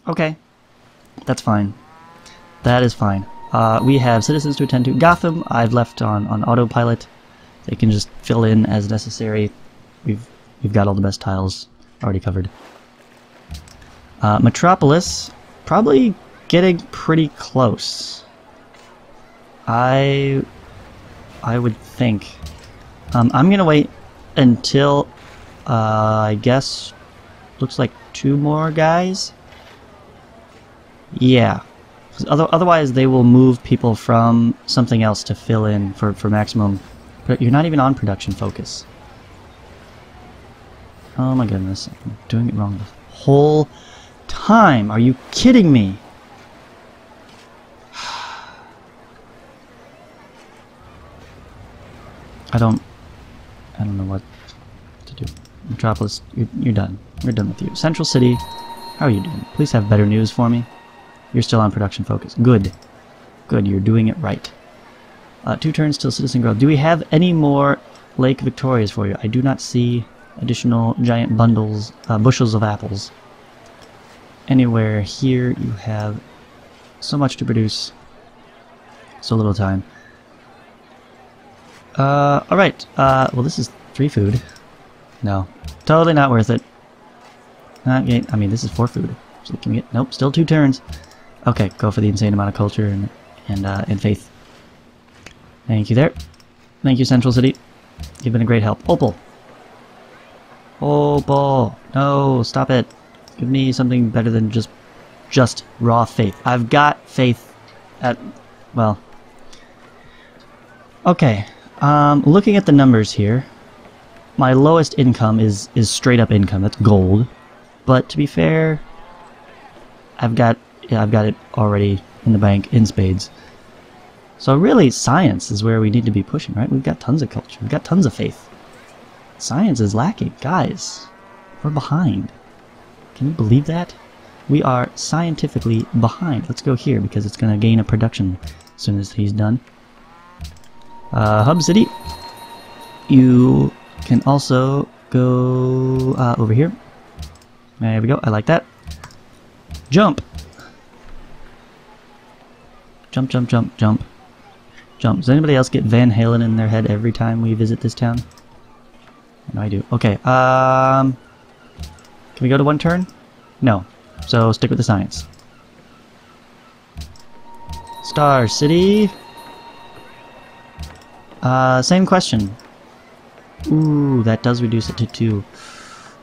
Okay. That's fine. That is fine. We have citizens to attend to. Gotham, I've left on autopilot. They can just fill in as necessary. We've got all the best tiles already covered. Metropolis, probably getting pretty close. I would think. I'm gonna wait until I guess looks like 2 more guys. Yeah. Otherwise, they will move people from something else to fill in for maximum. But you're not even on production focus. Oh my goodness, I'm doing it wrong the whole time. Are you kidding me? I don't know what to do. Metropolis, you're done. We're done with you. Central City, how are you doing? Please have better news for me. You're still on production focus. Good. Good, you're doing it right. 2 turns till citizen growth. Do we have any more Lake Victorias for you? I do not see additional giant bundles, bushels of apples. Anywhere here you have so much to produce. So little time. Alright. Well, this is 3 food. No. Totally not worth it. I mean, this is 4 food. So can we get... Nope, still 2 turns. Okay, go for the insane amount of culture and faith. Thank you there. Thank you, Central City. You've been a great help. Opal! Opal! No, stop it. Give me something better than just raw faith. I've got faith at... well... Okay. Looking at the numbers here, my lowest income is straight up income. That's gold. But to be fair, I've got it already in the bank in spades. So really, science is where we need to be pushing, right? We've got tons of culture. We've got tons of faith. Science is lacking. Guys, we're behind. Can you believe that? We are scientifically behind. Let's go here because it's going to gain a production as soon as he's done. Hub City. You can also go over here. There we go. I like that. Jump. Jump, jump, jump, jump. Jump. Does anybody else get Van Halen in their head every time we visit this town? No, I do. Okay, can we go to 1 turn? No. So stick with the science. Star City. Same question. Ooh, that does reduce it to 2.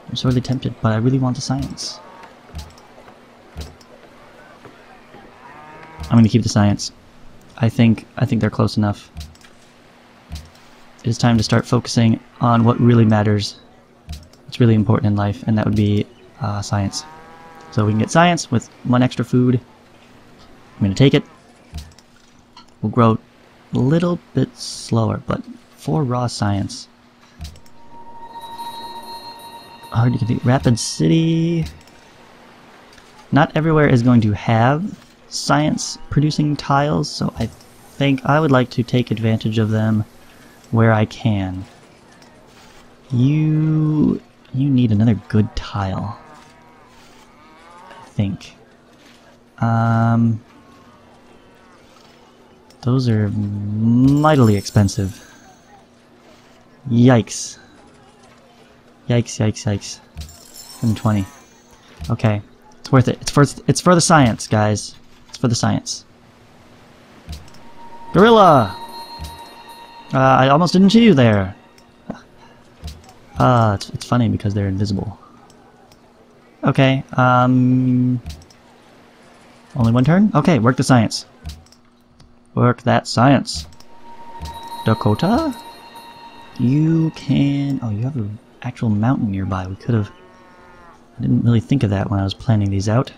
I'm sorely tempted, but I really want the science. I'm gonna keep the science. I think they're close enough. It is time to start focusing on what really matters. What's really important in life, and that would be science. So we can get science with 1 extra food. I'm gonna take it. We'll grow a little bit slower, but 4 raw science. Hard to compete. Rapid City. Not everywhere is going to have science producing tiles, so I think I would like to take advantage of them where I can. You need another good tile, I think. Those are mightily expensive. Yikes. Yikes, yikes, yikes. 120. Okay. It's worth it. It's for the science, guys. It's for the science. Gorilla! I almost didn't see you there. It's funny because they're invisible. Okay, only 1 turn? Okay, work the science. Work that science. Dakota? You can... Oh, you have an actual mountain nearby. We could have... I didn't really think of that when I was planning these out.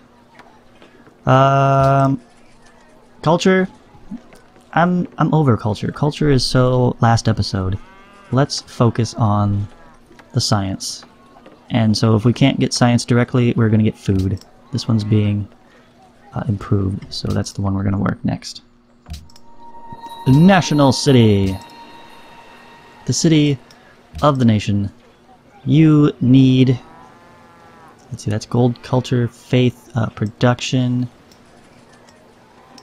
Culture? I'm over culture. Culture is so last episode. Let's focus on the science. And so if we can't get science directly, we're going to get food. This one's being improved, so that's the one we're going to work next. National City. The city of the nation. You need let's see, that's gold, culture, faith, production.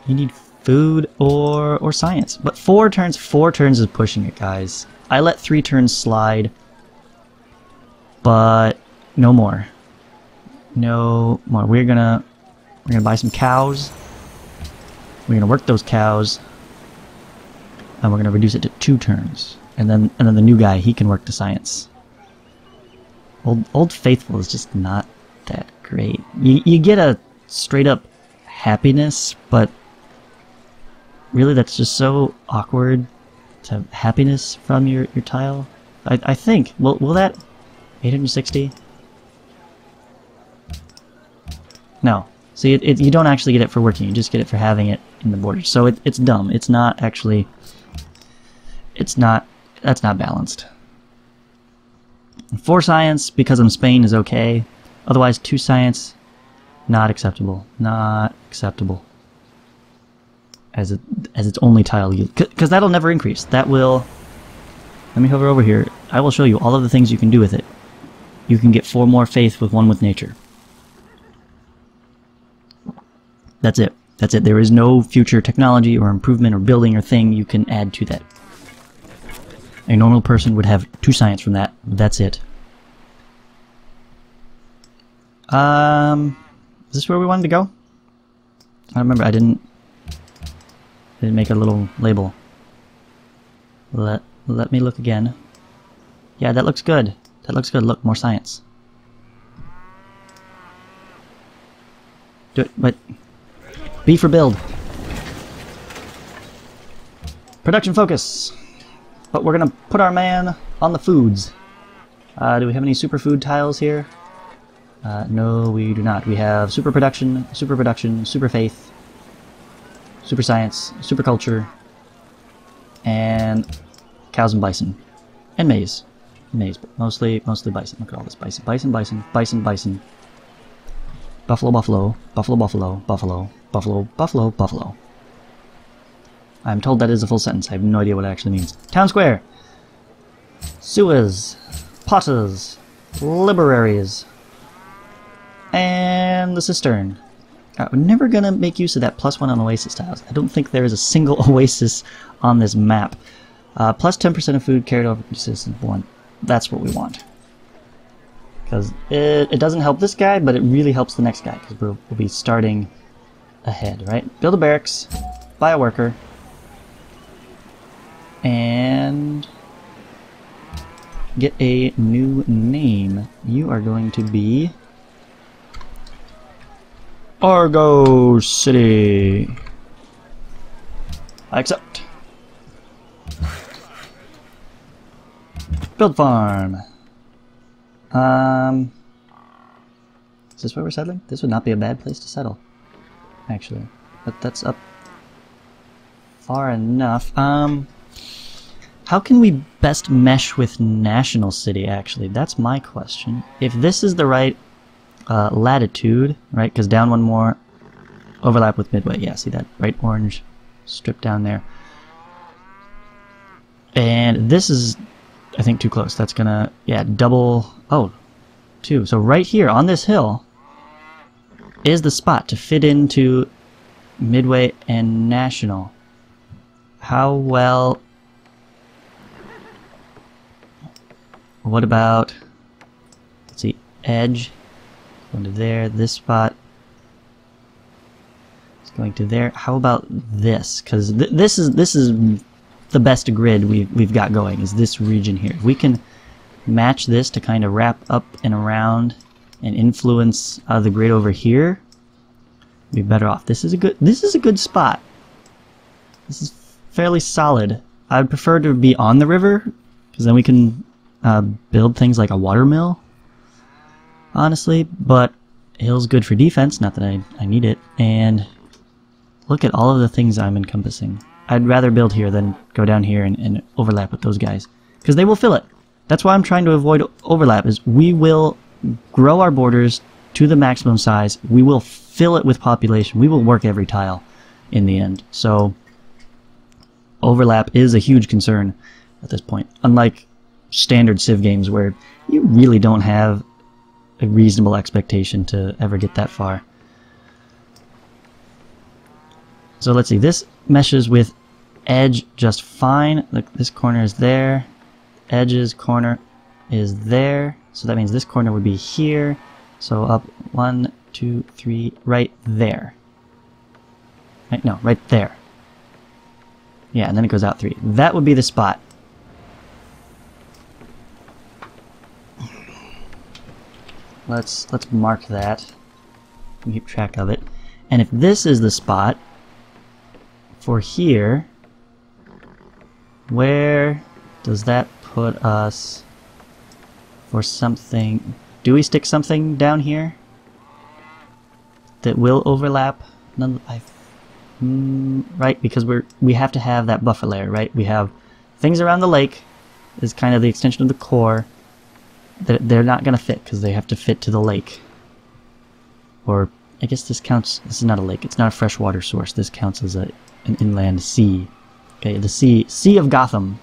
You need food or science. But 4 turns is pushing it, guys. I let 3 turns slide, but no more. No more. We're gonna buy some cows. We're gonna work those cows, and we're gonna reduce it to 2 turns. And then the new guy, he can work the science. Old Faithful is just not that great. You get a straight up happiness, but really that's just so awkward to have happiness from your tile. I think. Will that 860? No. So you don't actually get it for working, you just get it for having it in the border. So it's dumb. It's not actually... That's not balanced. 4 science, because I'm Spain, is okay. Otherwise, 2 science, not acceptable. Not acceptable. As its only tile yield. Because that'll never increase. That will... Let me hover over here. I will show you all of the things you can do with it. You can get 4 more faith with 1 with nature. That's it. That's it. There is no future technology or improvement or building or thing you can add to that. A normal person would have 2 science from that. That's it. Is this where we wanted to go? I remember. I didn't make a little label. Let me look again. Yeah, that looks good. That looks good. Look, more science. Do it, but B for build. Production focus. But we're gonna put our man on the foods. Do we have any superfood tiles here? No, we do not. We have super production, super faith, super science, super culture, and cows and bison, and maize, but mostly bison. Look at all this bison, bison. Buffalo. I'm told that is a full sentence. I have no idea what it actually means. Town square. Sewers. Potters. Libraries. And the cistern. We're never going to make use of that +1 on oasis tiles. I don't think there is a single oasis on this map. Plus 10% of food carried over consistent 1. That's what we want. Because it doesn't help this guy, but it really helps the next guy. Because we'll be starting ahead, right? Build a barracks. Buy a worker. And get a new name. You are going to be Argo City. I accept. Build farm. Is this where we're settling? This would not be a bad place to settle, actually. But that's up far enough. How can we best mesh with National City, actually? That's my question. If this is the right latitude, right? Because down 1 more, overlap with Midway. Yeah, see that bright orange strip down there. And this is, I think, too close. That's gonna, yeah, double, oh, 2. So right here on this hill is the spot to fit into Midway and National. How well... What about, let's see, edge, going to there, this spot, it's going to there. How about this? Because this is the best grid we've got going, is this region here. If we can match this to kind of wrap up and around and influence the grid over here, we'd be better off. This is a good spot. This is fairly solid. I'd prefer to be on the river, because then we can build things like a water mill, honestly, but hill's good for defense, not that I need it, and look at all of the things I'm encompassing. I'd rather build here than go down here and overlap with those guys, because they will fill it. That's why I'm trying to avoid overlap, is we will grow our borders to the maximum size, we will fill it with population, we will work every tile in the end. So overlap is a huge concern at this point, unlike standard Civ games where you really don't have a reasonable expectation to ever get that far. So let's see, this meshes with edge just fine. Look, this corner is there. Edge's corner is there. So that means this corner would be here. So up 1, 2, 3, right there. Right, no, right there. Yeah, and then it goes out 3. That would be the spot. Let's mark that. Keep track of it. And if this is the spot for here, where does that put us for something? Do we stick something down here that will overlap? Right, because we have to have that buffer layer, right? We have things around the lake is kind of the extension of the core. They're not going to fit because they have to fit to the lake. Or I guess this counts. This is not a lake. It's not a freshwater source. This counts as an inland sea. Okay, the Sea of Gotham.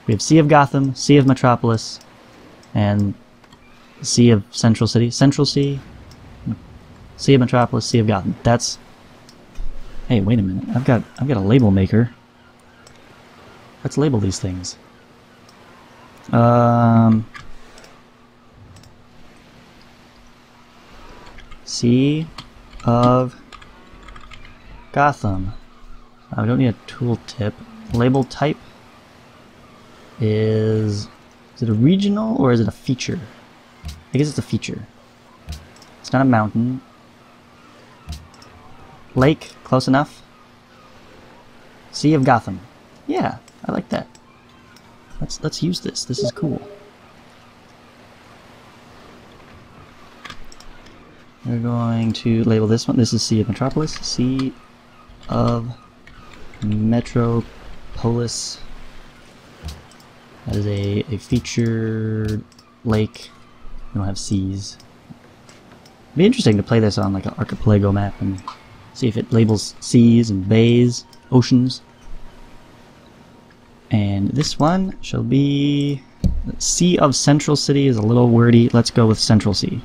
We have Sea of Gotham, Sea of Metropolis, and Sea of Central City. Central Sea, Sea of Metropolis, Sea of Gotham. That's. Hey, wait a minute. I've got a label maker. Let's label these things. Sea of Gotham. We don't need a tooltip. Label type is it a regional or is it a feature? I guess it's a feature. It's not a mountain. Lake, close enough. Sea of Gotham. Yeah, I like that. Let's use this. This is cool. We're going to label this one. This is Sea of Metropolis. Sea of Metropolis. That is a featured lake. We don't have seas. It'd be interesting to play this on like an archipelago map and see if it labels seas and bays, oceans. And this one shall be Sea of Central City is a little wordy. Let's go with Central Sea.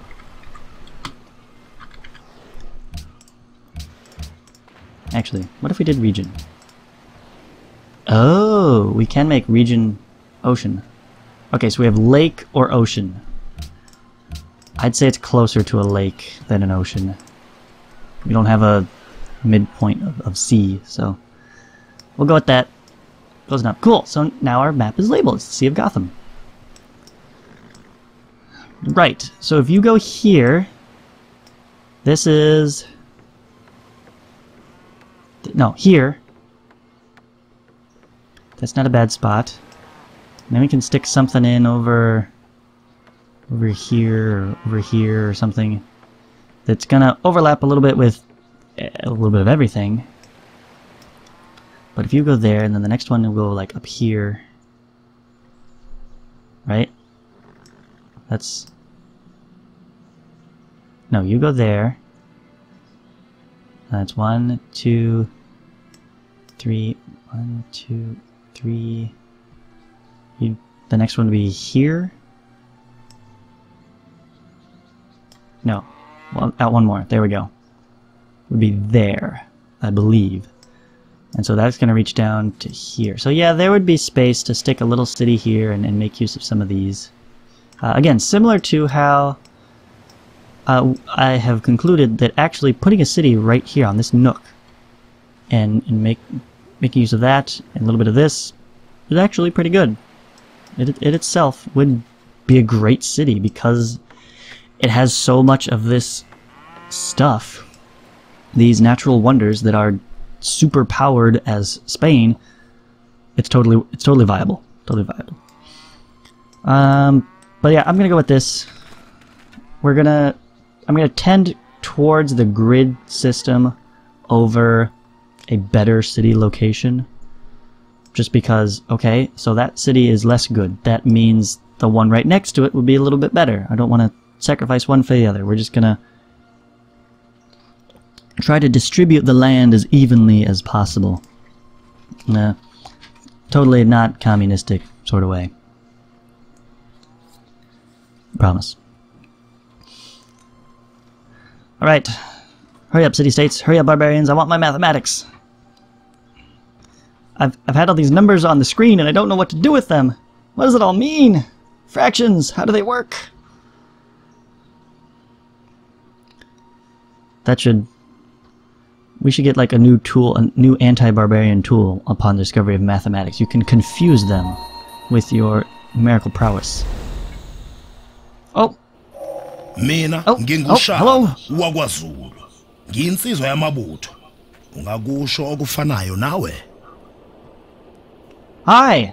Actually, what if we did region? Oh, we can make region ocean. Okay, so we have lake or ocean. I'd say it's closer to a lake than an ocean. We don't have a midpoint of sea, so we'll go with that. Close enough. Cool, so now our map is labeled. It's the Sea of Gotham. Right, so if you go here, this is... No, here. That's not a bad spot. And then we can stick something in over here or over here or something that's gonna overlap a little bit with a little bit of everything. But if you go there and then the next one will go like up here, right? That's... No, you go there. That's 1, 2, 3. 1, 2, 3. The next one would be here. No. Well, out one more. There we go. Would be there, I believe. And so that's going to reach down to here. So yeah, there would be space to stick a little city here and make use of some of these. Again, similar to how I have concluded that actually putting a city right here on this nook and making use of that and a little bit of this is actually pretty good. It itself would be a great city because it has so much of this stuff, these natural wonders that are super powered as Spain. It's totally viable. Totally viable. But yeah, I'm gonna go with this. I'm gonna tend towards the grid system over a better city location. Just because, okay, so that city is less good. That means the one right next to it would be a little bit better. I don't want to sacrifice one for the other. We're just gonna try to distribute the land as evenly as possible. Totally not communistic sort of way. Promise. Alright. Hurry up, city-states. Hurry up, barbarians. I want my mathematics. I've had all these numbers on the screen and I don't know what to do with them. What does it all mean? Fractions, how do they work? We should get like a new tool, a new anti-barbarian tool upon discovery of mathematics. You can confuse them with your numerical prowess. Oh! Mina ngingushala wakwaZulu. Ngiyinsizwa yamabutho. Ungakusho okufanayo nawe? Hi!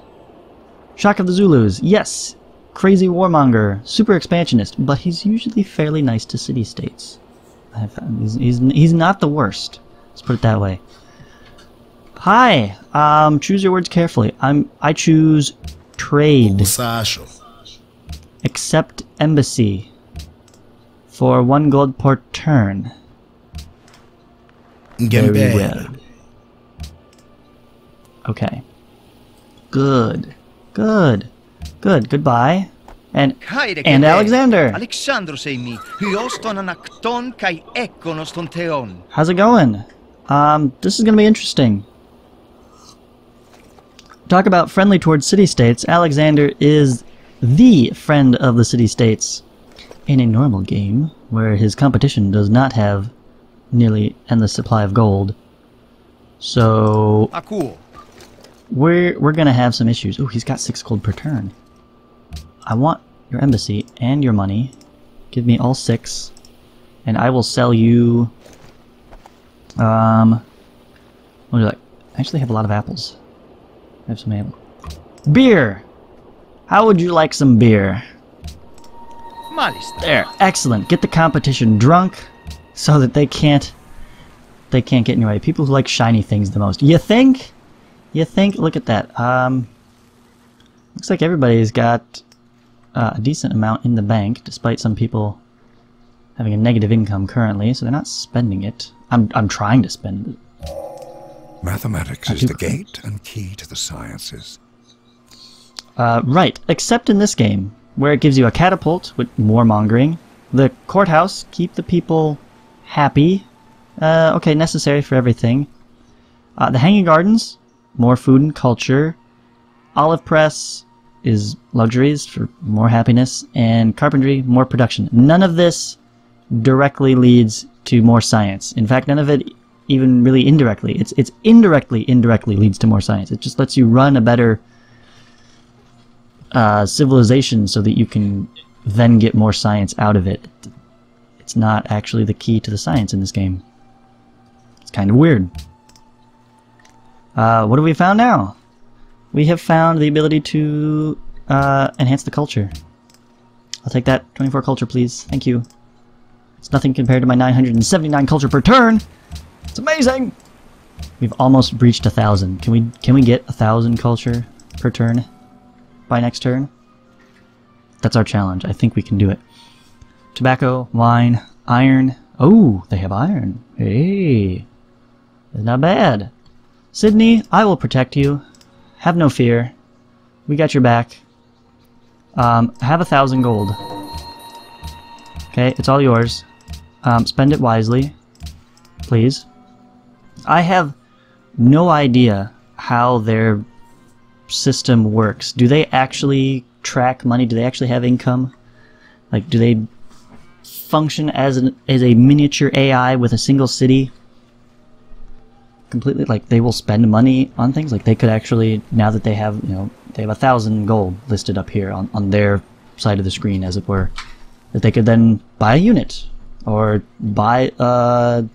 Shock of the Zulus. Yes, crazy warmonger, super expansionist, but he's usually fairly nice to city-states. He's not the worst. Let's put it that way. Hi. Choose your words carefully. I choose trade. Accept embassy. For 1 gold per turn. Very well. Okay. Good. Good. Good. Goodbye. And Alexander. How's it going? This is gonna be interesting. Talk about friendly towards city-states. Alexander is the friend of the city-states in a normal game where his competition does not have nearly endless supply of gold. So we're gonna have some issues. Oh, he's got 6 gold per turn. I want your embassy and your money. Give me all 6, and I will sell you. What do you like? I actually have a lot of apples. I have some apples. Beer. How would you like some beer? There, excellent. Get the competition drunk, so that they can't get in your way. People who like shiny things the most. You think? You think? Look at that. Looks like everybody's got a decent amount in the bank, despite some people having a negative income currently, so they're not spending it. I'm trying to spend it. Mathematics is the gate and key to the sciences. Right, except in this game, where it gives you a catapult with warmongering. The courthouse, keep the people happy. Okay, necessary for everything. The Hanging Gardens, more food and culture. Olive Press is luxuries for more happiness. And carpentry, more production. None of this directly leads to more science. In fact, none of it even really indirectly. It's indirectly leads to more science. It just lets you run a better civilization so that you can then get more science out of it. It's not actually the key to the science in this game. It's kind of weird. What have we found now? We have found the ability to enhance the culture. I'll take that. 24 culture, please. Thank you. It's nothing compared to my 979 culture per turn. It's amazing. We've almost breached 1,000. Can we get 1,000 culture per turn by next turn? That's our challenge. I think we can do it. Tobacco, wine, iron. Oh, they have iron. Hey, that's not bad. Sydney, I will protect you. Have no fear. We got your back. Have 1,000 gold. Okay, it's all yours. Spend it wisely, please. I have no idea how their system works. Do they actually track money? Do they actually have income? Like, do they function as a miniature AI with a single city? Completely, like, they will spend money on things. Like, they could actually, now that they have, you know, they have 1,000 gold listed up here on their side of the screen, as it were, that they could then buy a unit or buy a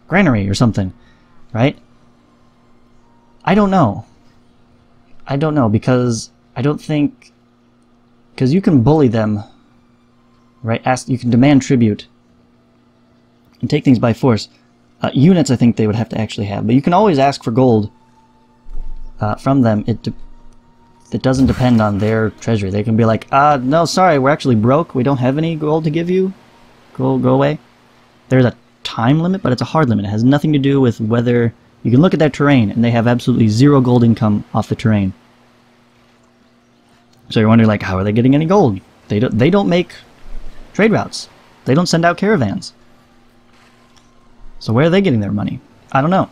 granary or something, right? I don't know. I don't know, because I don't think, because you can bully them, right? You can demand tribute and take things by force. Units, I think they would have to actually have, but you can always ask for gold from them. It doesn't depend on their treasury. They can be like, no, sorry, we're actually broke. We don't have any gold to give you. Go away. There's a time limit, but it's a hard limit. It has nothing to do with whether you can look at their terrain, and they have absolutely 0 gold income off the terrain. So you're wondering, like, how are they getting any gold? They don't make trade routes. They don't send out caravans. So where are they getting their money? I don't know.